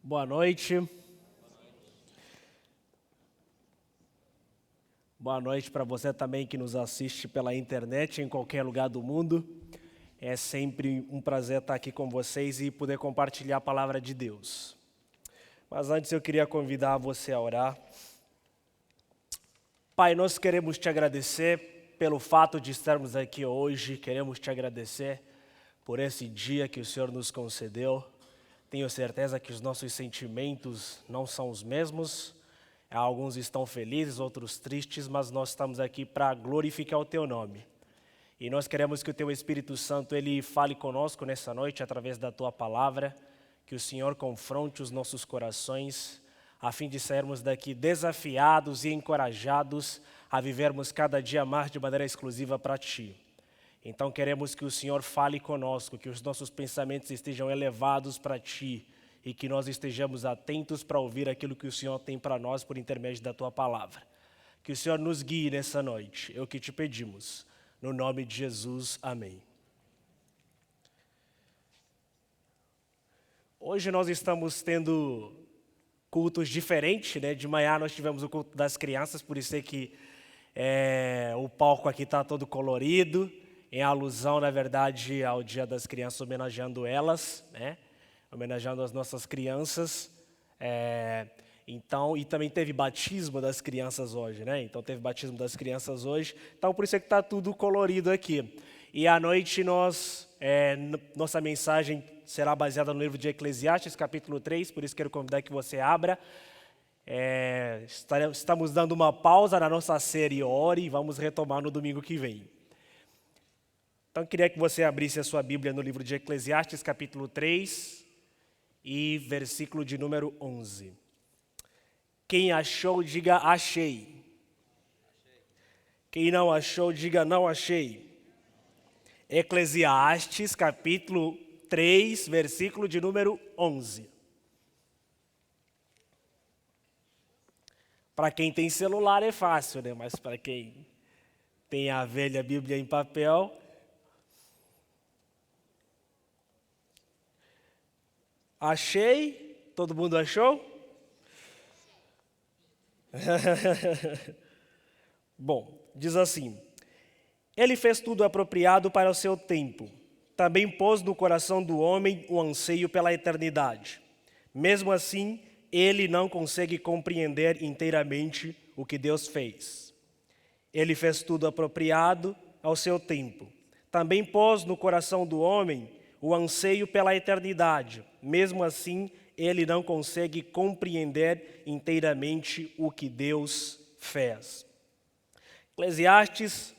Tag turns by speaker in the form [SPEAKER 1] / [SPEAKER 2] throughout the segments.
[SPEAKER 1] Boa noite. Boa noite para você também que nos assiste pela internet em qualquer lugar do mundo. É sempre um prazer estar aqui com vocês e poder compartilhar a palavra de Deus. Mas antes eu queria convidar você a orar. Pai, nós queremos te agradecer pelo fato de estarmos aqui hoje. Queremos te agradecer por esse dia que o Senhor nos concedeu. Tenho certeza que os nossos sentimentos não são os mesmos. Alguns estão felizes, outros tristes, mas nós estamos aqui para glorificar o Teu nome. E nós queremos que o Teu Espírito Santo ele fale conosco nessa noite através da Tua palavra, que o Senhor confronte os nossos corações, a fim de sairmos daqui desafiados e encorajados a vivermos cada dia mais de maneira exclusiva para Ti. Então queremos que o Senhor fale conosco, que os nossos pensamentos estejam elevados para Ti e que nós estejamos atentos para ouvir aquilo que o Senhor tem para nós por intermédio da Tua palavra. Que o Senhor nos guie nessa noite, é o que te pedimos. No nome de Jesus, amém. Hoje nós estamos tendo cultos diferentes, né? De manhã nós tivemos o culto das crianças, por isso é que o palco aqui está todo colorido, em alusão, na verdade, ao Dia das Crianças, homenageando elas, né? Homenageando as nossas crianças. Então, e também teve batismo das crianças hoje, né? Então teve batismo das crianças hoje. Então por isso é que está tudo colorido aqui. E à noite nossa mensagem será baseada no livro de Eclesiastes, capítulo 3, por isso quero convidar que você abra. Estamos dando uma pausa na nossa série Ore e vamos retomar no domingo que vem. Então, queria que você abrisse a sua Bíblia no livro de Eclesiastes, capítulo 3, e versículo de número 11. Quem achou, diga achei. Quem não achou, diga não achei. Eclesiastes, capítulo 3, versículo de número 11. Para quem tem celular é fácil, né? Mas para quem tem a velha Bíblia em papel... Achei? Todo mundo achou? Bom, diz assim: Ele fez tudo apropriado para o seu tempo. Também pôs no coração do homem o anseio pela eternidade. Mesmo assim, ele não consegue compreender inteiramente o que Deus fez. Ele fez tudo apropriado ao seu tempo. Também pôs no coração do homem o anseio pela eternidade. Mesmo assim, ele não consegue compreender inteiramente o que Deus fez. Eclesiastes,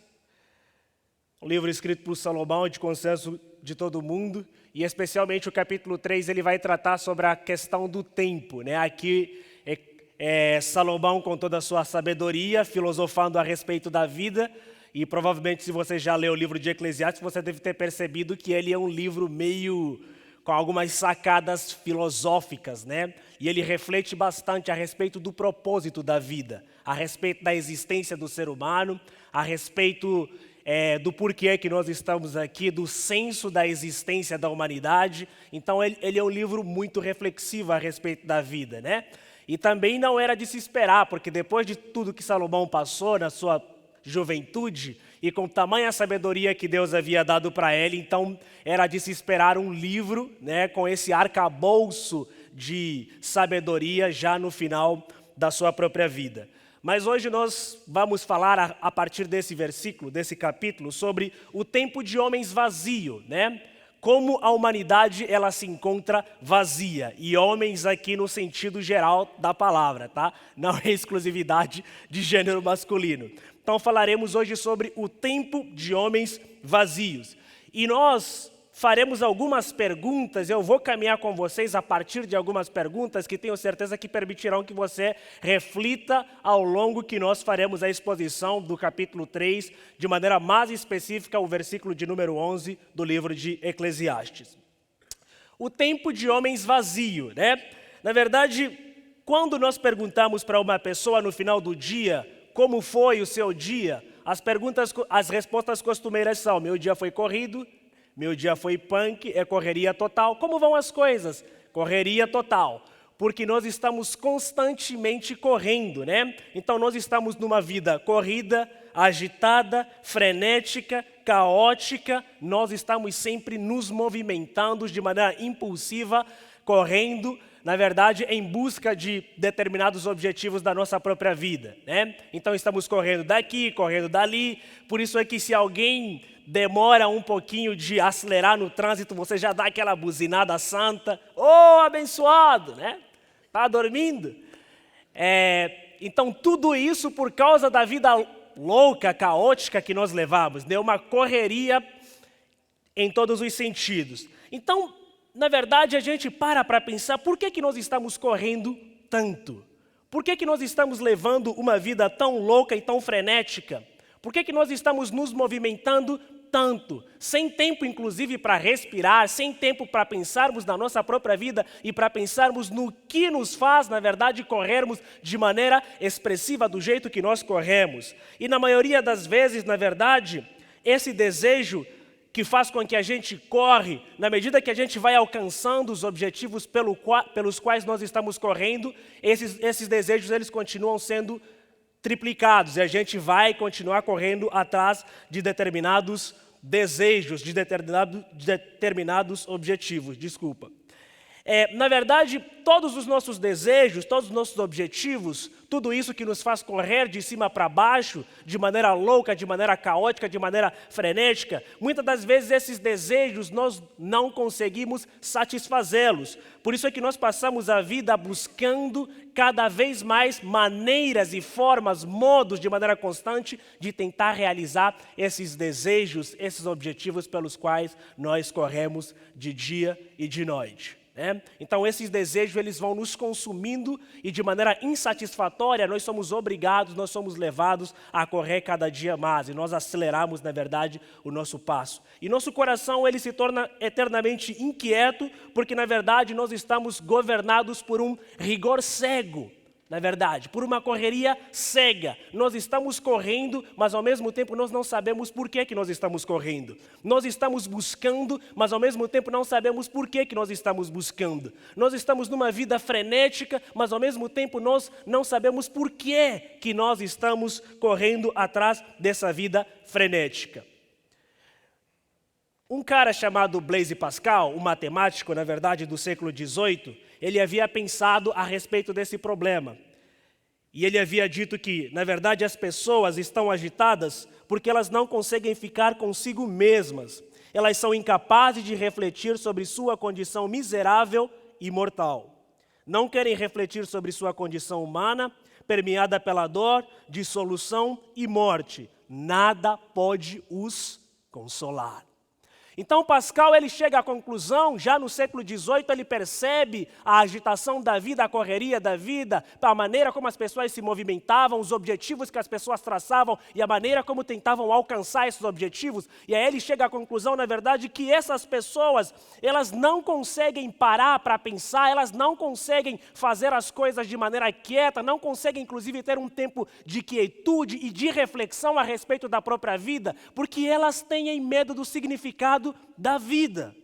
[SPEAKER 1] um livro escrito por Salomão, de consenso de todo mundo, e especialmente o capítulo 3, ele vai tratar sobre a questão do tempo, né? Aqui Salomão, com toda a sua sabedoria, filosofando a respeito da vida. E provavelmente, se você já leu o livro de Eclesiastes, você deve ter percebido que ele é um livro meio com algumas sacadas filosóficas, né? E ele reflete bastante a respeito do propósito da vida, a respeito da existência do ser humano, a respeito do porquê que nós estamos aqui, do senso da existência da humanidade. Então, ele é um livro muito reflexivo a respeito da vida, né? E também não era de se esperar, porque depois de tudo que Salomão passou na sua juventude e com tamanha sabedoria que Deus havia dado para ele, então era de se esperar um livro, né, com esse arcabouço de sabedoria já no final da sua própria vida. Mas hoje nós vamos falar a partir desse versículo, desse capítulo, sobre o tempo de homens vazio, né? Como a humanidade ela se encontra vazia, e homens aqui no sentido geral da palavra, tá? Não é exclusividade de gênero masculino. Então falaremos hoje sobre o tempo de homens vazios. E nós faremos algumas perguntas, eu vou caminhar com vocês a partir de algumas perguntas que tenho certeza que permitirão que você reflita ao longo que nós faremos a exposição do capítulo 3, de maneira mais específica, o versículo de número 11 do livro de Eclesiastes. O tempo de homens vazio, né? Na verdade, quando nós perguntamos para uma pessoa no final do dia como foi o seu dia, as respostas costumeiras são: meu dia foi corrido, meu dia foi punk, é correria total. Como vão as coisas? Correria total. porque nós estamos constantemente correndo, né? Então nós estamos numa vida corrida, agitada, frenética, caótica, nós estamos sempre nos movimentando de maneira impulsiva, correndo, na verdade, em busca de determinados objetivos da nossa própria vida, né? Então estamos correndo daqui, correndo dali, por isso é que se alguém demora um pouquinho de acelerar no trânsito, você já dá aquela buzinada santa, abençoado, né? Tá dormindo? Então tudo isso por causa da vida louca, caótica que nós levamos, né? Uma correria em todos os sentidos. Então, na verdade, a gente para pensar por que nós estamos correndo tanto? Por que nós estamos levando uma vida tão louca e tão frenética? Por que nós estamos nos movimentando tanto? Sem tempo, inclusive, para respirar, sem tempo para pensarmos na nossa própria vida e para pensarmos no que nos faz, na verdade, corrermos de maneira expressiva do jeito que nós corremos. E na maioria das vezes, na verdade, esse desejo que faz com que a gente corre, na medida que a gente vai alcançando os objetivos pelos quais nós estamos correndo, esses desejos eles continuam sendo triplicados e a gente vai continuar correndo atrás de determinados desejos, de determinados objetivos. Na verdade, todos os nossos desejos, todos os nossos objetivos, tudo isso que nos faz correr de cima para baixo, de maneira louca, de maneira caótica, de maneira frenética, muitas das vezes esses desejos nós não conseguimos satisfazê-los. Por isso é que nós passamos a vida buscando cada vez mais maneiras e formas, modos de maneira constante de tentar realizar esses desejos, esses objetivos pelos quais nós corremos de dia e de noite. Então esses desejos eles vão nos consumindo e de maneira insatisfatória nós somos obrigados, nós somos levados a correr cada dia mais e nós aceleramos na verdade o nosso passo. E nosso coração ele se torna eternamente inquieto porque na verdade nós estamos governados por um rigor cego. Na verdade, por uma correria cega. Nós estamos correndo, mas ao mesmo tempo nós não sabemos por que nós estamos correndo. Nós estamos buscando, mas ao mesmo tempo não sabemos por que nós estamos buscando. Nós estamos numa vida frenética, mas ao mesmo tempo nós não sabemos por que nós estamos correndo atrás dessa vida frenética. Um cara chamado Blaise Pascal, um matemático, na verdade, do século XVIII, ele havia pensado a respeito desse problema. E ele havia dito que, na verdade, as pessoas estão agitadas porque elas não conseguem ficar consigo mesmas. Elas são incapazes de refletir sobre sua condição miserável e mortal. Não querem refletir sobre sua condição humana, permeada pela dor, dissolução e morte. Nada pode os consolar. Então Pascal ele chega à conclusão, já no século XVIII ele percebe a agitação da vida, a correria da vida, a maneira como as pessoas se movimentavam, os objetivos que as pessoas traçavam e a maneira como tentavam alcançar esses objetivos. E aí ele chega à conclusão, na verdade, que essas pessoas, elas não conseguem parar para pensar, elas não conseguem fazer as coisas de maneira quieta, não conseguem inclusive ter um tempo de quietude e de reflexão a respeito da própria vida, porque elas têm medo do significado da vida.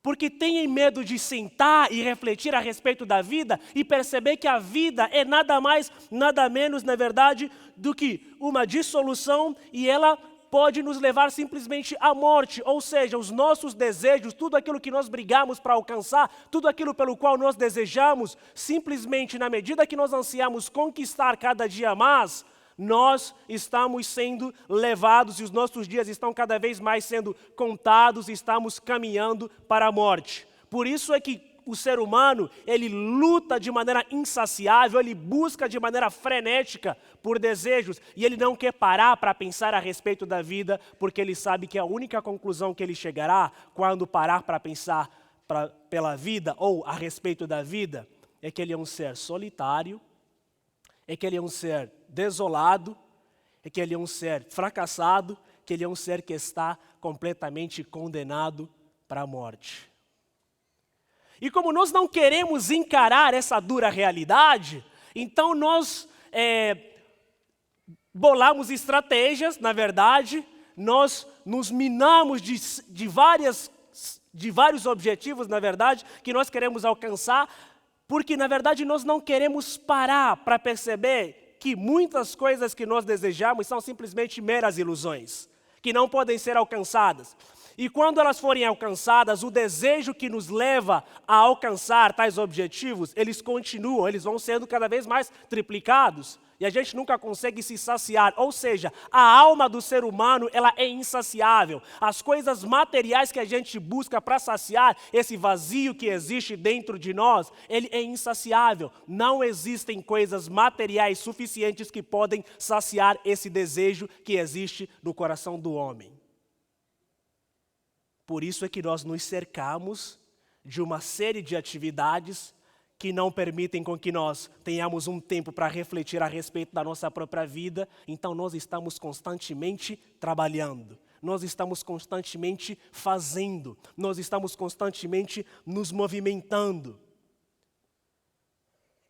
[SPEAKER 1] Porque têm medo de sentar e refletir a respeito da vida e perceber que a vida é nada mais, nada menos, na verdade, do que uma dissolução e ela pode nos levar simplesmente à morte. Ou seja, os nossos desejos, tudo aquilo que nós brigamos para alcançar, tudo aquilo pelo qual nós desejamos, simplesmente na medida que nós ansiamos conquistar cada dia mais, nós estamos sendo levados e os nossos dias estão cada vez mais sendo contados e estamos caminhando para a morte. Por isso é que o ser humano, ele luta de maneira insaciável, ele busca de maneira frenética por desejos e ele não quer parar para pensar a respeito da vida, porque ele sabe que a única conclusão que ele chegará quando parar para pensar pela vida ou a respeito da vida é que ele é um ser solitário, é que ele é um ser desolado, é que ele é um ser fracassado, que ele é um ser que está completamente condenado para a morte. E como nós não queremos encarar essa dura realidade, então nós bolamos estratégias, na verdade, nós nos minamos de vários objetivos, na verdade, que nós queremos alcançar, Porque, na verdade, nós não queremos parar para perceber que muitas coisas que nós desejamos são simplesmente meras ilusões, que não podem ser alcançadas. E quando elas forem alcançadas, o desejo que nos leva a alcançar tais objetivos, eles continuam, eles vão sendo cada vez mais triplicados. E a gente nunca consegue se saciar. Ou seja, a alma do ser humano, ela é insaciável. As coisas materiais que a gente busca para saciar esse vazio que existe dentro de nós, ele é insaciável. Não existem coisas materiais suficientes que podem saciar esse desejo que existe no coração do homem. Por isso é que nós nos cercamos de uma série de atividades que não permitem com que nós tenhamos um tempo para refletir a respeito da nossa própria vida. Então nós estamos constantemente trabalhando, nós estamos constantemente fazendo, nós estamos constantemente nos movimentando.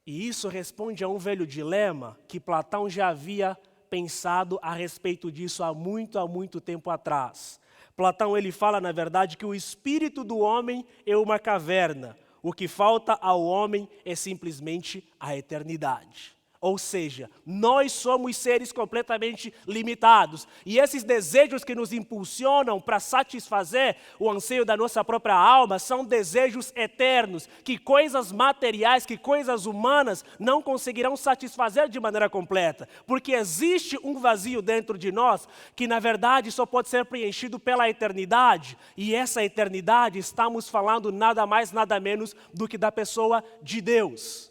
[SPEAKER 1] E isso responde a um velho dilema que Platão já havia pensado a respeito disso há muito tempo atrás. Platão ele fala, na verdade, que o espírito do homem é uma caverna. O que falta ao homem é simplesmente a eternidade. Ou seja, nós somos seres completamente limitados. E esses desejos que nos impulsionam para satisfazer o anseio da nossa própria alma são desejos eternos, que coisas materiais, que coisas humanas não conseguirão satisfazer de maneira completa. Porque existe um vazio dentro de nós que, na verdade, só pode ser preenchido pela eternidade. E essa eternidade, estamos falando nada mais, nada menos do que da pessoa de Deus.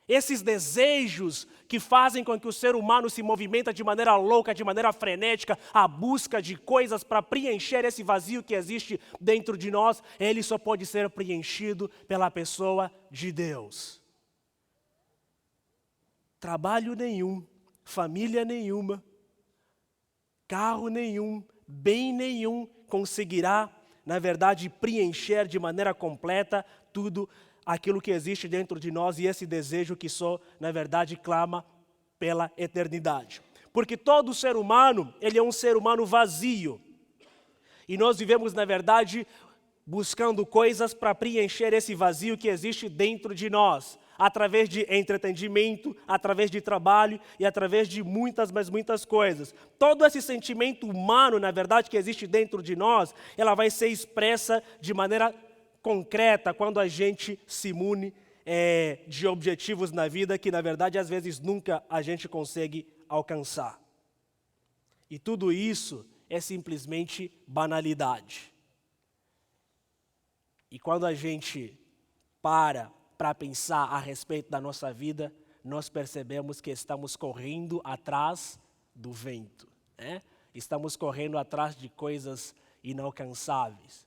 [SPEAKER 1] Esses desejos que fazem com que o ser humano se movimenta de maneira louca, de maneira frenética, à busca de coisas para preencher esse vazio que existe dentro de nós, ele só pode ser preenchido pela pessoa de Deus. Trabalho nenhum, família nenhuma, carro nenhum, bem nenhum conseguirá, na verdade, preencher de maneira completa tudo aquilo que existe dentro de nós e esse desejo que só, na verdade, clama pela eternidade. Porque todo ser humano, ele é um ser humano vazio. E nós vivemos, na verdade, buscando coisas para preencher esse vazio que existe dentro de nós, através de entretenimento, através de trabalho e através de muitas coisas. Todo esse sentimento humano, na verdade, que existe dentro de nós, ela vai ser expressa de maneira concreta quando a gente se mune de objetivos na vida que, na verdade, às vezes nunca a gente consegue alcançar. E tudo isso é simplesmente banalidade. E quando a gente para pensar a respeito da nossa vida, nós percebemos que estamos correndo atrás do vento, né? Estamos correndo atrás de coisas inalcançáveis.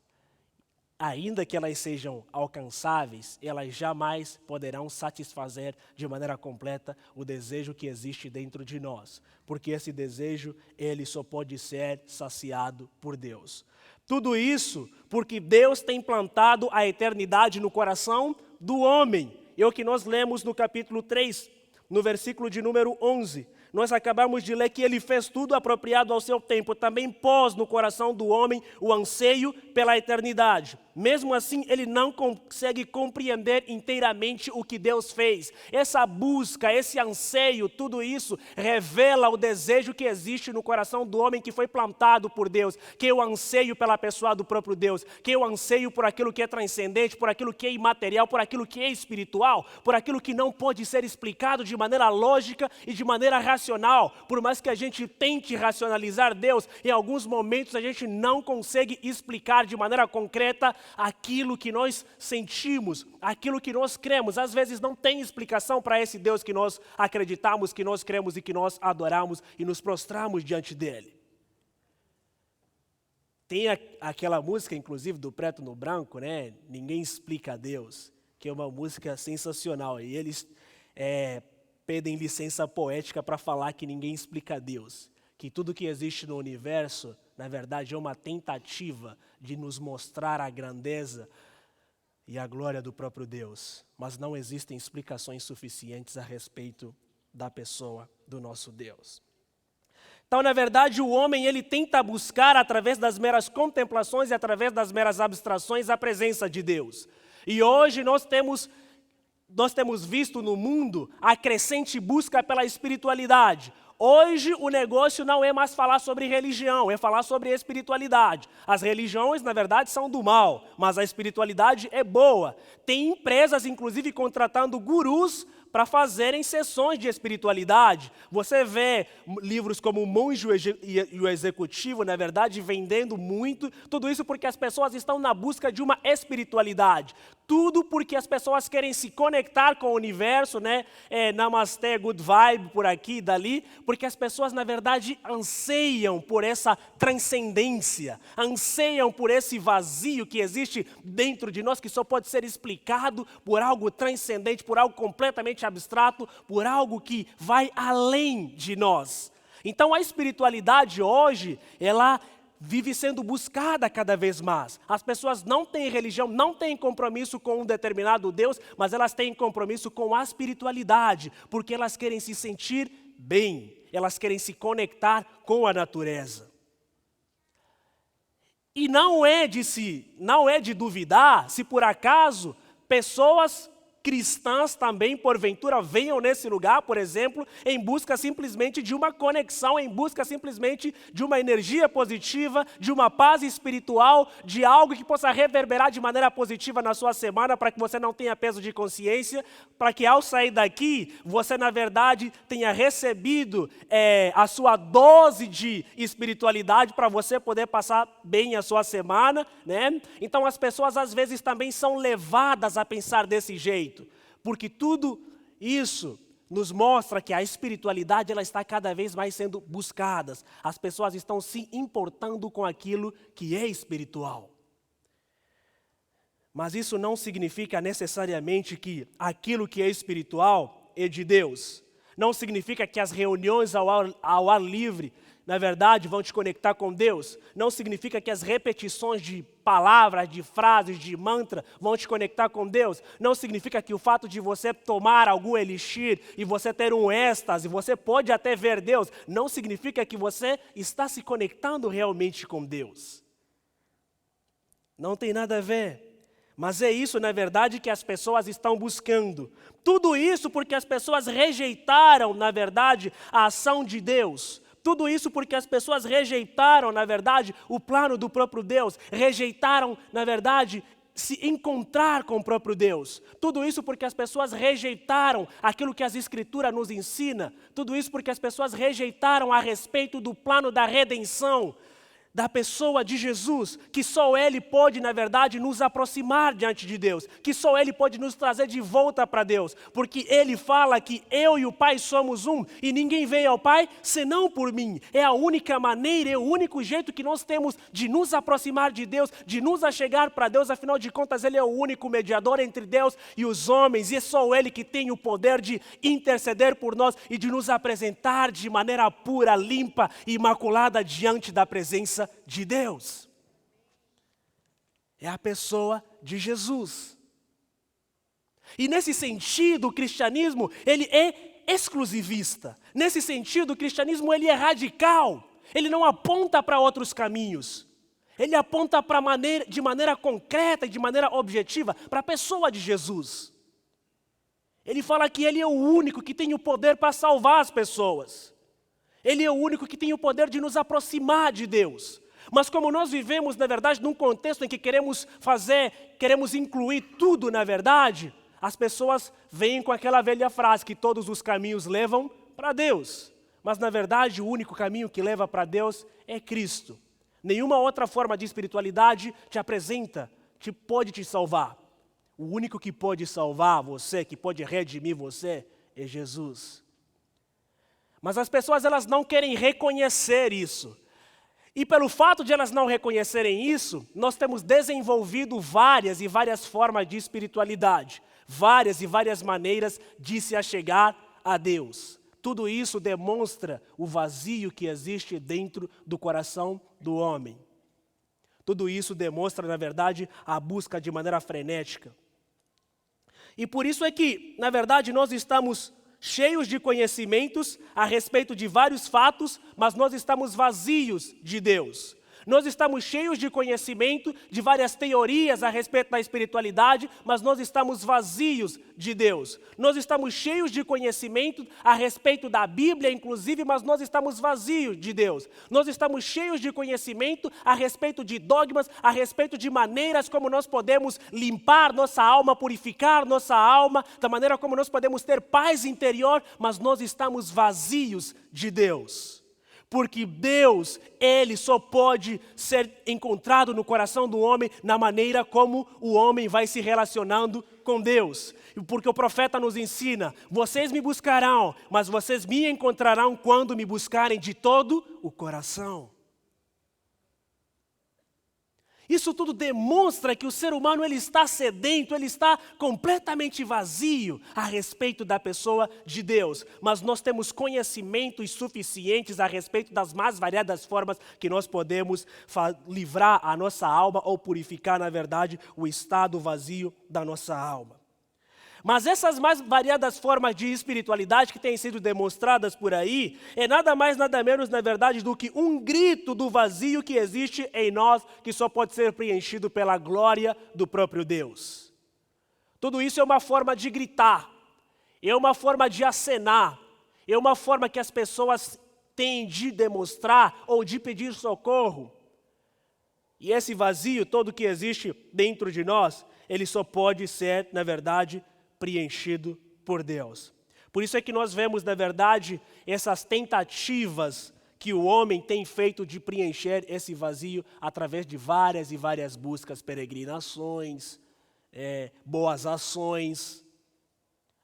[SPEAKER 1] Ainda que elas sejam alcançáveis, elas jamais poderão satisfazer de maneira completa o desejo que existe dentro de nós. Porque esse desejo, ele só pode ser saciado por Deus. Tudo isso porque Deus tem plantado a eternidade no coração do homem. É o que nós lemos no capítulo 3, no versículo de número 11. Nós acabamos de ler que ele fez tudo apropriado ao seu tempo, também pôs no coração do homem o anseio pela eternidade. Mesmo assim, ele não consegue compreender inteiramente o que Deus fez. Essa busca, esse anseio, tudo isso revela o desejo que existe no coração do homem que foi plantado por Deus, que é o anseio pela pessoa do próprio Deus, que é o anseio por aquilo que é transcendente, por aquilo que é imaterial, por aquilo que é espiritual, por aquilo que não pode ser explicado de maneira lógica e de maneira racional. Por mais que a gente tente racionalizar Deus, em alguns momentos a gente não consegue explicar de maneira concreta aquilo que nós sentimos, aquilo que nós cremos. Às vezes não tem explicação para esse Deus que nós acreditamos, que nós cremos e que nós adoramos e nos prostramos diante dele. Tem aquela música, inclusive, do Preto no Branco, né? Ninguém explica a Deus, que é uma música sensacional. E eles pedem licença poética para falar que ninguém explica a Deus, que tudo que existe no universo, na verdade, é uma tentativa de nos mostrar a grandeza e a glória do próprio Deus. Mas não existem explicações suficientes a respeito da pessoa do nosso Deus. Então, na verdade, o homem ele tenta buscar, através das meras contemplações e através das meras abstrações, a presença de Deus. E hoje nós temos nós temos visto no mundo a crescente busca pela espiritualidade. Hoje o negócio não é mais falar sobre religião, é falar sobre espiritualidade. As religiões, na verdade, são do mal, mas a espiritualidade é boa. Tem empresas, inclusive, contratando gurus para fazerem sessões de espiritualidade. Você vê livros como O Monge e o Executivo, na verdade, vendendo muito. Tudo isso porque as pessoas estão na busca de uma espiritualidade. Tudo porque as pessoas querem se conectar com o universo, né? Namastê, good vibe, por aqui e dali. Porque as pessoas, na verdade, anseiam por essa transcendência. Anseiam por esse vazio que existe dentro de nós, que só pode ser explicado por algo transcendente, por algo completamente abstrato, por algo que vai além de nós. Então a espiritualidade hoje, ela vive sendo buscada cada vez mais. As pessoas não têm religião, não têm compromisso com um determinado Deus, mas elas têm compromisso com a espiritualidade, porque elas querem se sentir bem, elas querem se conectar com a natureza. E não é de duvidar se por acaso pessoas cristãs também, porventura, venham nesse lugar, por exemplo, em busca simplesmente de uma conexão, em busca simplesmente de uma energia positiva, de uma paz espiritual, de algo que possa reverberar de maneira positiva na sua semana, para que você não tenha peso de consciência, para que ao sair daqui, você na verdade tenha recebido a sua dose de espiritualidade para você poder passar bem a sua semana, né? Então as pessoas às vezes também são levadas a pensar desse jeito. Porque tudo isso nos mostra que a espiritualidade ela está cada vez mais sendo buscada. As pessoas estão se importando com aquilo que é espiritual. Mas isso não significa necessariamente que aquilo que é espiritual é de Deus. Não significa que as reuniões ao ar livre, na verdade, vão te conectar com Deus. Não significa que as repetições de palavras, de frases, de mantra vão te conectar com Deus. Não significa que o fato de você tomar algum elixir e você ter um êxtase, você pode até ver Deus, não significa que você está se conectando realmente com Deus. Não tem nada a ver. Mas é isso, na verdade, que as pessoas estão buscando. Tudo isso porque as pessoas rejeitaram, na verdade, a ação de Deus. Tudo isso porque as pessoas rejeitaram, na verdade, o plano do próprio Deus. Rejeitaram, na verdade, se encontrar com o próprio Deus. Tudo isso porque as pessoas rejeitaram aquilo que as Escrituras nos ensina. Tudo isso porque as pessoas rejeitaram a respeito do plano da redenção, da pessoa de Jesus, que só Ele pode, na verdade, nos aproximar diante de Deus, que só Ele pode nos trazer de volta para Deus, porque Ele fala que eu e o Pai somos um, e ninguém veio ao Pai senão por mim. É a única maneira, é o único jeito que nós temos de nos aproximar de Deus, de nos achegar para Deus, afinal de contas Ele é o único mediador entre Deus e os homens, e é só Ele que tem o poder de interceder por nós e de nos apresentar de maneira pura, limpa e imaculada diante da presença de Deus. É a pessoa de Jesus. E nesse sentido, o cristianismo, ele é exclusivista. Nesse sentido, o cristianismo, ele é radical. Ele não aponta para outros caminhos. Ele aponta de maneira concreta e de maneira objetiva para a pessoa de Jesus. Ele fala que Ele é o único que tem o poder para salvar as pessoas. Ele é o único que tem o poder de nos aproximar de Deus. Mas como nós vivemos, na verdade, num contexto em que queremos incluir tudo, na verdade, as pessoas vêm com aquela velha frase que todos os caminhos levam para Deus. Mas, na verdade, o único caminho que leva para Deus é Cristo. Nenhuma outra forma de espiritualidade pode te salvar. O único que pode salvar você, que pode redimir você, é Jesus. Mas as pessoas elas não querem reconhecer isso. E pelo fato de elas não reconhecerem isso, nós temos desenvolvido várias e várias formas de espiritualidade, várias e várias maneiras de se achegar a Deus. Tudo isso demonstra o vazio que existe dentro do coração do homem. Tudo isso demonstra, na verdade, a busca de maneira frenética. E por isso é que, na verdade, nós estamos cheios de conhecimentos a respeito de vários fatos, mas nós estamos vazios de Deus. Nós estamos cheios de conhecimento, de várias teorias a respeito da espiritualidade, mas nós estamos vazios de Deus. Nós estamos cheios de conhecimento a respeito da Bíblia, inclusive, mas nós estamos vazios de Deus. Nós estamos cheios de conhecimento a respeito de dogmas, a respeito de maneiras como nós podemos limpar nossa alma, purificar nossa alma, da maneira como nós podemos ter paz interior, mas nós estamos vazios de Deus. Porque Deus, Ele só pode ser encontrado no coração do homem na maneira como o homem vai se relacionando com Deus. Porque o profeta nos ensina, vocês me buscarão, mas vocês me encontrarão quando me buscarem de todo o coração. Isso tudo demonstra que o ser humano ele está sedento, ele está completamente vazio a respeito da pessoa de Deus. Mas nós temos conhecimentos suficientes a respeito das mais variadas formas que nós podemos livrar a nossa alma ou purificar, na verdade, o estado vazio da nossa alma. Mas essas mais variadas formas de espiritualidade que têm sido demonstradas por aí, é nada mais, nada menos, na verdade, do que um grito do vazio que existe em nós, que só pode ser preenchido pela glória do próprio Deus. Tudo isso é uma forma de gritar, é uma forma de acenar, é uma forma que as pessoas têm de demonstrar ou de pedir socorro. E esse vazio todo que existe dentro de nós, ele só pode ser, na verdade, preenchido por Deus. Por isso é que nós vemos, na verdade, essas tentativas que o homem tem feito de preencher esse vazio através de várias e várias buscas, peregrinações, boas ações,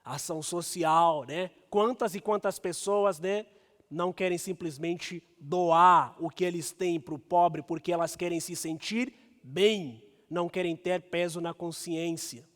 [SPEAKER 1] ação social, né? Quantas e quantas pessoas, né, não querem simplesmente doar o que eles têm para o pobre porque elas querem se sentir bem, não querem ter peso na consciência.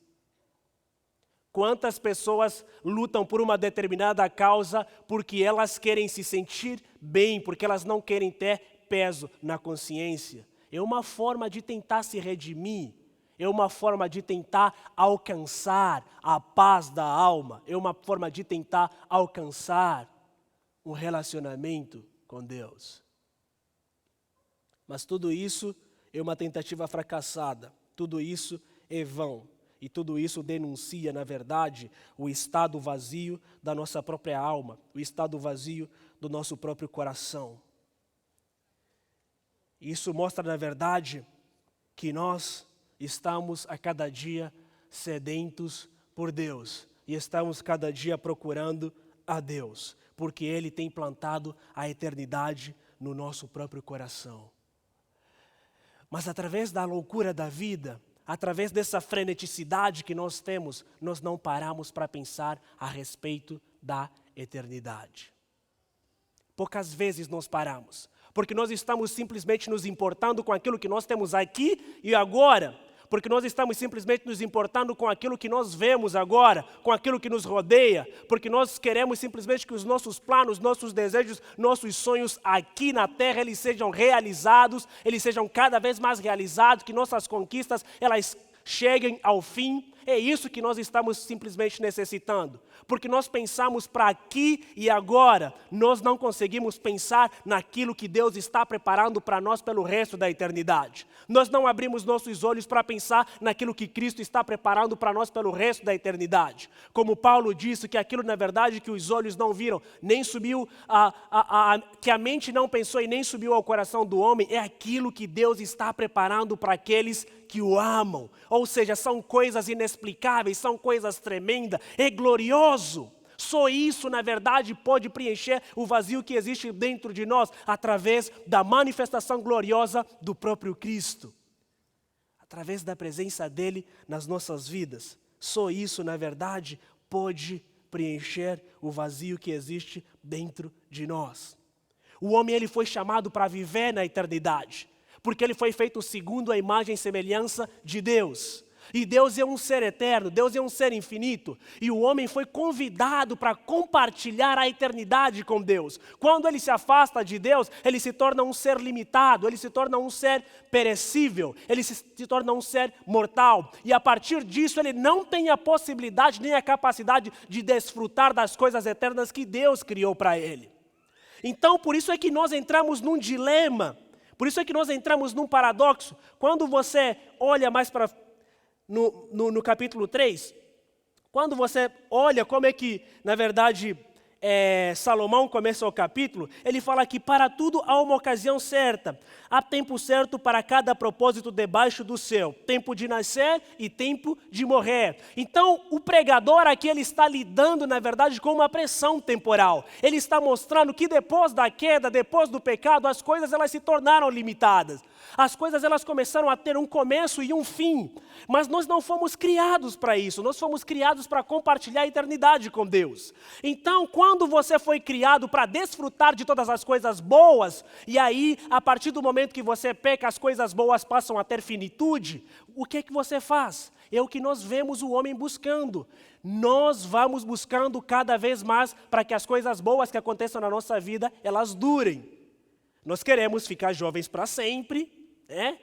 [SPEAKER 1] Quantas pessoas lutam por uma determinada causa porque elas querem se sentir bem, porque elas não querem ter peso na consciência. É uma forma de tentar se redimir, é uma forma de tentar alcançar a paz da alma, é uma forma de tentar alcançar um relacionamento com Deus. Mas tudo isso é uma tentativa fracassada, tudo isso é vão. E tudo isso denuncia, na verdade, o estado vazio da nossa própria alma, o estado vazio do nosso próprio coração. Isso mostra, na verdade, que nós estamos a cada dia sedentos por Deus e estamos cada dia procurando a Deus, porque Ele tem plantado a eternidade no nosso próprio coração. Mas através da loucura da vida, através dessa freneticidade que nós temos, nós não paramos para pensar a respeito da eternidade. Poucas vezes nós paramos, porque nós estamos simplesmente nos importando com aquilo que nós temos aqui e agora, porque nós estamos simplesmente nos importando com aquilo que nós vemos agora, com aquilo que nos rodeia, porque nós queremos simplesmente que os nossos planos, nossos desejos, nossos sonhos aqui na terra, eles sejam realizados, eles sejam cada vez mais realizados, que nossas conquistas, elas cheguem ao fim. É isso que nós estamos simplesmente necessitando, porque nós pensamos para aqui e agora, nós não conseguimos pensar naquilo que Deus está preparando para nós pelo resto da eternidade. Nós não abrimos nossos olhos para pensar naquilo que Cristo está preparando para nós pelo resto da eternidade. Como Paulo disse, que aquilo na verdade que os olhos não viram, nem subiu, que a mente não pensou e nem subiu ao coração do homem, é aquilo que Deus está preparando para aqueles que o amam. Ou seja, são coisas inexplicáveis, são coisas tremendas, é glorioso. Só isso, na verdade, pode preencher o vazio que existe dentro de nós, através da manifestação gloriosa do próprio Cristo. Através da presença dEle nas nossas vidas. Só isso, na verdade, pode preencher o vazio que existe dentro de nós. O homem, ele foi chamado para viver na eternidade, porque ele foi feito segundo a imagem e semelhança de Deus. E Deus é um ser eterno, Deus é um ser infinito. E o homem foi convidado para compartilhar a eternidade com Deus. Quando ele se afasta de Deus, ele se torna um ser limitado, ele se torna um ser perecível, ele se torna um ser mortal. E a partir disso, ele não tem a possibilidade nem a capacidade de desfrutar das coisas eternas que Deus criou para ele. Então, por isso é que nós entramos num dilema. Por isso é que nós entramos num paradoxo. Quando você olha mais para no capítulo 3, quando você olha como é que, na verdade, Salomão começa o capítulo, ele fala que para tudo há uma ocasião certa, há tempo certo para cada propósito debaixo do céu, tempo de nascer e tempo de morrer. Então, o pregador aqui, ele está lidando, na verdade, com uma pressão temporal. Ele está mostrando que depois da queda, depois do pecado, as coisas elas se tornaram limitadas. As coisas elas começaram a ter um começo e um fim, mas nós não fomos criados para isso, nós fomos criados para compartilhar a eternidade com Deus. Então, quando você foi criado para desfrutar de todas as coisas boas, e aí, a partir do momento que você peca, as coisas boas passam a ter finitude, o que é que você faz? É o que nós vemos o homem buscando. Nós vamos buscando cada vez mais para que as coisas boas que aconteçam na nossa vida, elas durem. Nós queremos ficar jovens para sempre, né?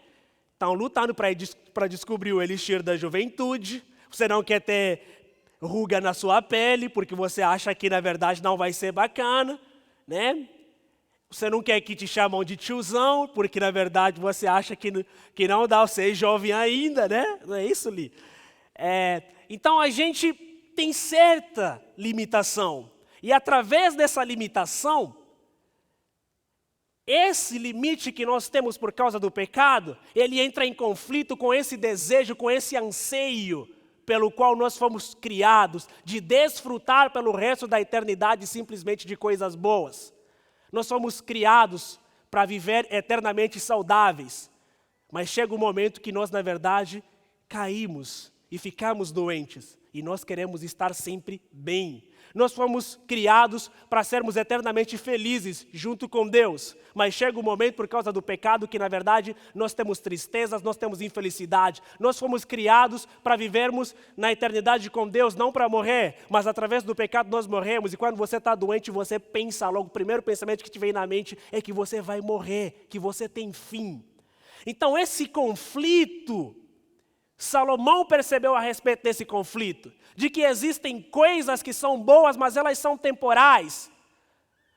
[SPEAKER 1] Estão lutando para descobrir o elixir da juventude. Você não quer ter ruga na sua pele, porque você acha que, na verdade, não vai ser bacana, né? Você não quer que te chamam de tiozão, porque, na verdade, você acha que não dá, você é jovem ainda, né? Não é isso, Li? Então, a gente tem certa limitação. E, através dessa limitação, esse limite que nós temos por causa do pecado, ele entra em conflito com esse desejo, com esse anseio pelo qual nós fomos criados, de desfrutar pelo resto da eternidade simplesmente de coisas boas. Nós fomos criados para viver eternamente saudáveis, mas chega um momento que nós, na verdade, caímos e ficamos doentes, e nós queremos estar sempre bem. Nós fomos criados para sermos eternamente felizes junto com Deus, mas chega um momento por causa do pecado que, na verdade, nós temos tristezas, nós temos infelicidade. Nós fomos criados para vivermos na eternidade com Deus, não para morrer, mas através do pecado nós morremos, e quando você está doente, você pensa logo, o primeiro pensamento que te vem na mente é que você vai morrer, que você tem fim. Então esse conflito, Salomão percebeu a respeito desse conflito, de que existem coisas que são boas, mas elas são temporais.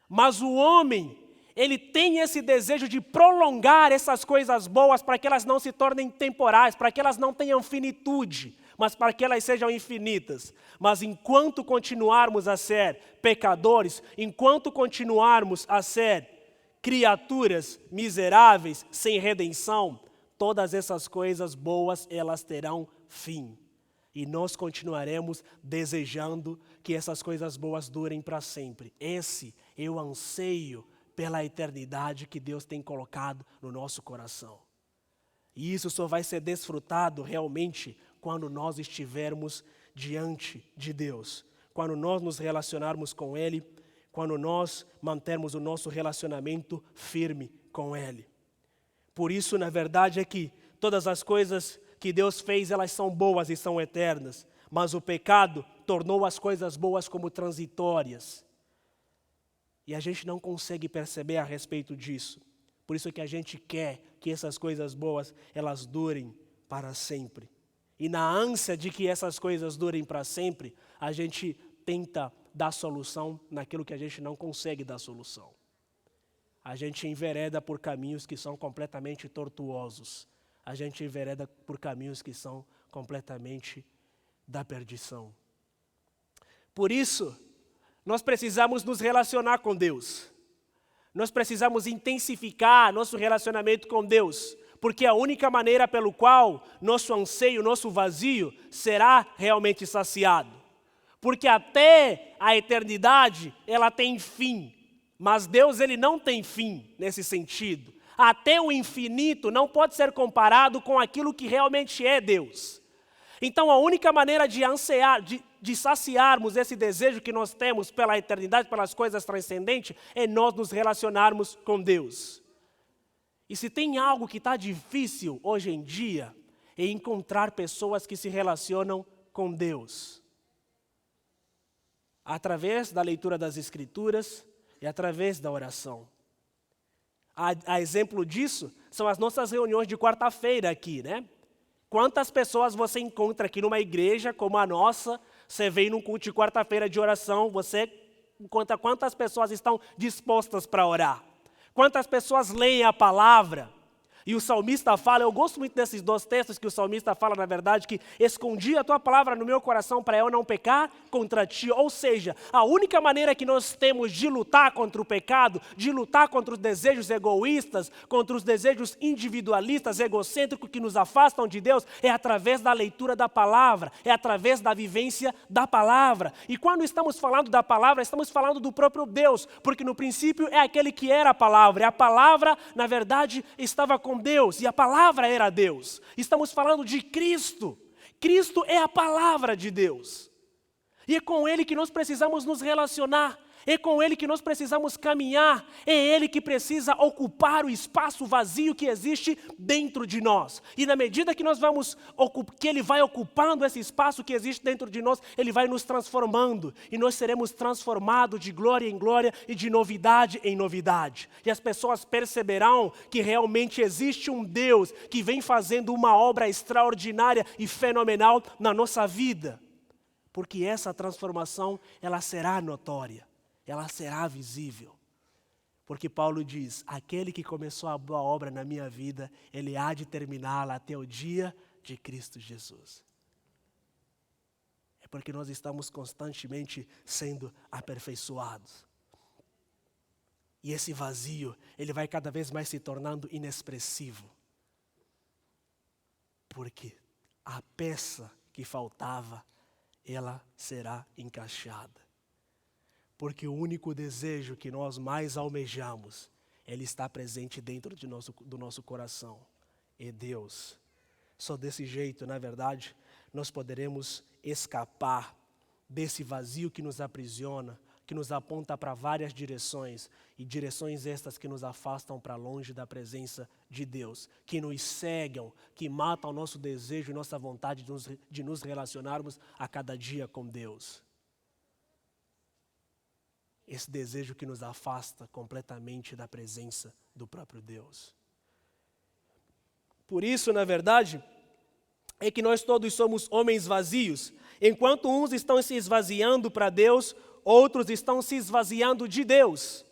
[SPEAKER 1] Mas o homem, ele tem esse desejo de prolongar essas coisas boas para que elas não se tornem temporais, para que elas não tenham finitude, mas para que elas sejam infinitas. Mas enquanto continuarmos a ser pecadores, enquanto continuarmos a ser criaturas miseráveis, sem redenção, todas essas coisas boas, elas terão fim. E nós continuaremos desejando que essas coisas boas durem para sempre. Esse é o anseio pela eternidade que Deus tem colocado no nosso coração. E isso só vai ser desfrutado realmente quando nós estivermos diante de Deus. Quando nós nos relacionarmos com Ele, quando nós mantermos o nosso relacionamento firme com Ele. Por isso, na verdade, é que todas as coisas que Deus fez, elas são boas e são eternas, mas o pecado tornou as coisas boas como transitórias. E a gente não consegue perceber a respeito disso. Por isso é que a gente quer que essas coisas boas, elas durem para sempre. E na ânsia de que essas coisas durem para sempre, a gente tenta dar solução naquilo que a gente não consegue dar solução. A gente envereda por caminhos que são completamente tortuosos. A gente envereda por caminhos que são completamente da perdição. Por isso, nós precisamos nos relacionar com Deus. Nós precisamos intensificar nosso relacionamento com Deus, porque a única maneira pelo qual nosso anseio, nosso vazio será realmente saciado. Porque até a eternidade, ela tem fim, mas Deus, ele não tem fim nesse sentido. Até o infinito não pode ser comparado com aquilo que realmente é Deus. Então a única maneira de ansiar, de saciarmos esse desejo que nós temos pela eternidade, pelas coisas transcendentes, é nós nos relacionarmos com Deus. E se tem algo que está difícil hoje em dia, é encontrar pessoas que se relacionam com Deus. Através da leitura das Escrituras e através da oração. A exemplo disso são as nossas reuniões de quarta-feira aqui, né? Quantas pessoas você encontra aqui numa igreja como a nossa? Você vem num culto de quarta-feira de oração, você encontra quantas pessoas estão dispostas para orar? Quantas pessoas leem a palavra? E o salmista fala, eu gosto muito desses dois textos que o salmista fala, na verdade, que escondi a tua palavra no meu coração para eu não pecar contra ti. Ou seja, a única maneira que nós temos de lutar contra o pecado, de lutar contra os desejos egoístas, contra os desejos individualistas, egocêntricos que nos afastam de Deus, é através da leitura da palavra, é através da vivência da palavra. E quando estamos falando da palavra, estamos falando do próprio Deus, porque no princípio é aquele que era a palavra, e a palavra, na verdade, estava com Deus, e a palavra era Deus. Estamos falando de Cristo. Cristo é a palavra de Deus. E é com Ele que nós precisamos nos relacionar. É com Ele que nós precisamos caminhar. É Ele que precisa ocupar o espaço vazio que existe dentro de nós. E na medida que que Ele vai ocupando esse espaço que existe dentro de nós, Ele vai nos transformando. E nós seremos transformados de glória em glória e de novidade em novidade. E as pessoas perceberão que realmente existe um Deus que vem fazendo uma obra extraordinária e fenomenal na nossa vida. Porque essa transformação, ela será notória. Ela será visível. Porque Paulo diz, aquele que começou a boa obra na minha vida, ele há de terminá-la até o dia de Cristo Jesus. É porque nós estamos constantemente sendo aperfeiçoados. E esse vazio, ele vai cada vez mais se tornando inexpressivo. Porque a peça que faltava, ela será encaixada. Porque o único desejo que nós mais almejamos, ele está presente dentro do nosso coração. É Deus. Só desse jeito, na verdade, nós poderemos escapar desse vazio que nos aprisiona, que nos aponta para várias direções, e direções estas que nos afastam para longe da presença de Deus, que nos cegam, que matam o nosso desejo e nossa vontade de nos relacionarmos a cada dia com Deus. Esse desejo que nos afasta completamente da presença do próprio Deus. Por isso, na verdade, é que nós todos somos homens vazios. Enquanto uns estão se esvaziando para Deus, outros estão se esvaziando de Deus.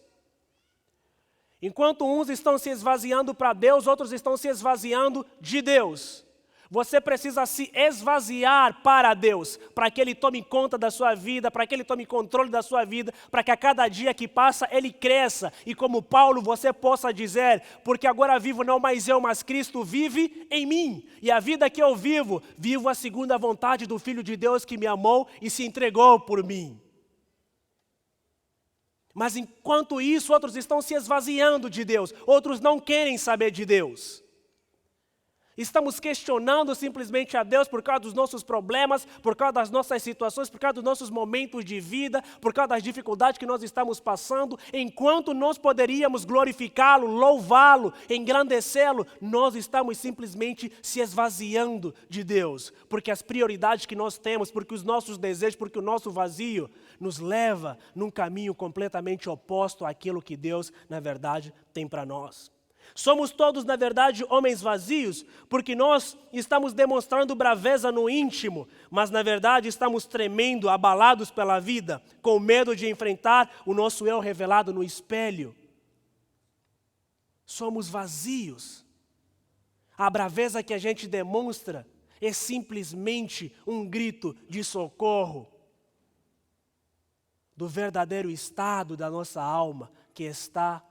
[SPEAKER 1] Enquanto uns estão se esvaziando para Deus, outros estão se esvaziando de Deus. Você precisa se esvaziar para Deus, para que Ele tome conta da sua vida, para que Ele tome controle da sua vida, para que a cada dia que passa Ele cresça. E como Paulo, você possa dizer, porque agora vivo não mais eu, mas Cristo vive em mim. E a vida que eu vivo, vivo a segunda vontade do Filho de Deus que me amou e se entregou por mim. Mas enquanto isso, outros estão se esvaziando de Deus, outros não querem saber de Deus. Estamos questionando simplesmente a Deus por causa dos nossos problemas, por causa das nossas situações, por causa dos nossos momentos de vida, por causa das dificuldades que nós estamos passando. Enquanto nós poderíamos glorificá-lo, louvá-lo, engrandecê-lo, nós estamos simplesmente se esvaziando de Deus. Porque as prioridades que nós temos, porque os nossos desejos, porque o nosso vazio nos leva num caminho completamente oposto àquilo que Deus, na verdade, tem para nós. Somos todos, na verdade, homens vazios, porque nós estamos demonstrando braveza no íntimo, mas, na verdade, estamos tremendo, abalados pela vida, com medo de enfrentar o nosso eu revelado no espelho. Somos vazios. A braveza que a gente demonstra é simplesmente um grito de socorro do verdadeiro estado da nossa alma, que está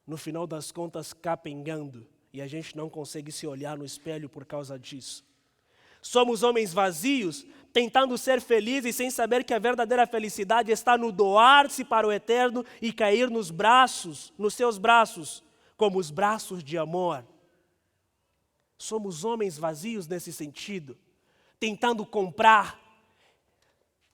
[SPEAKER 1] no final das contas, capengando, e a gente não consegue se olhar no espelho por causa disso. Somos homens vazios, tentando ser felizes sem saber que a verdadeira felicidade está no doar-se para o eterno e cair nos seus braços, como os braços de amor. Somos homens vazios nesse sentido, tentando comprar,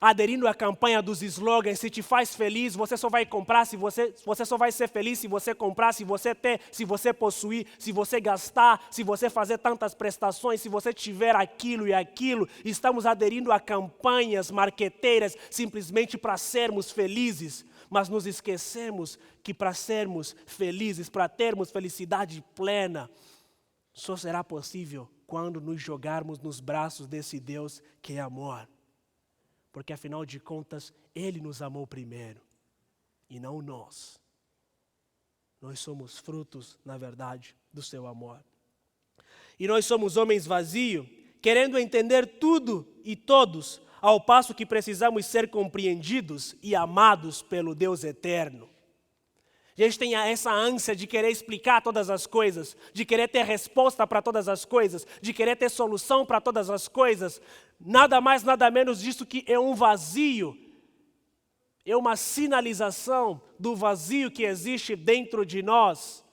[SPEAKER 1] aderindo à campanha dos slogans, se te faz feliz, você só vai comprar, você só vai ser feliz se você comprar, se você ter, se você possuir, se você gastar, se você fazer tantas prestações, se você tiver aquilo e aquilo. Estamos aderindo a campanhas marqueteiras simplesmente para sermos felizes, mas nos esquecemos que para sermos felizes, para termos felicidade plena, só será possível quando nos jogarmos nos braços desse Deus que é amor. Porque, afinal de contas, Ele nos amou primeiro, e não nós. Nós somos frutos, na verdade, do seu amor. E nós somos homens vazios, querendo entender tudo e todos, ao passo que precisamos ser compreendidos e amados pelo Deus eterno. A gente tem essa ânsia de querer explicar todas as coisas, de querer ter resposta para todas as coisas, de querer ter solução para todas as coisas. Nada mais, nada menos disso que é um vazio. É uma sinalização do vazio que existe dentro de nós,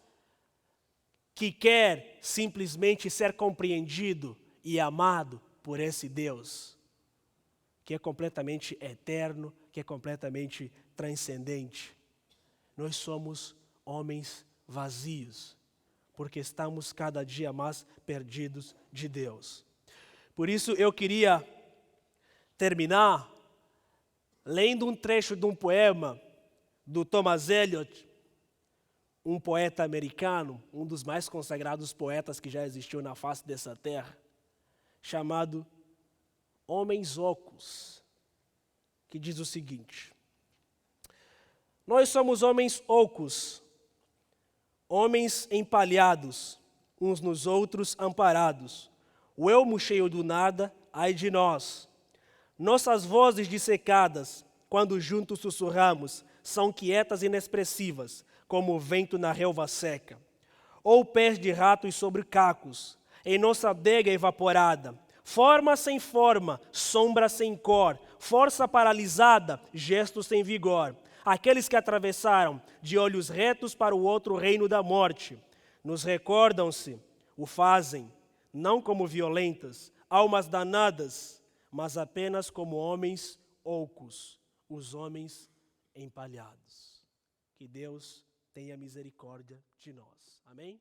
[SPEAKER 1] que quer simplesmente ser compreendido e amado por esse Deus, que é completamente eterno, que é completamente transcendente. Nós somos homens vazios, porque estamos cada dia mais perdidos de Deus. Por isso eu queria terminar lendo um trecho de um poema do Thomas Eliot, um poeta americano, um dos mais consagrados poetas que já existiu na face dessa terra, chamado Homens Ocos, que diz o seguinte: nós somos homens ocos, homens empalhados, uns nos outros amparados, o elmo cheio do nada, ai de nós. Nossas vozes dissecadas, quando juntos sussurramos, são quietas e inexpressivas, como o vento na relva seca. Ou pés de ratos sobre cacos, em nossa adega evaporada, forma sem forma, sombra sem cor, força paralisada, gesto sem vigor. Aqueles que atravessaram de olhos retos para o outro reino da morte, nos recordam-se, o fazem, não como violentas, almas danadas, mas apenas como homens ocos, os homens empalhados. Que Deus tenha misericórdia de nós. Amém?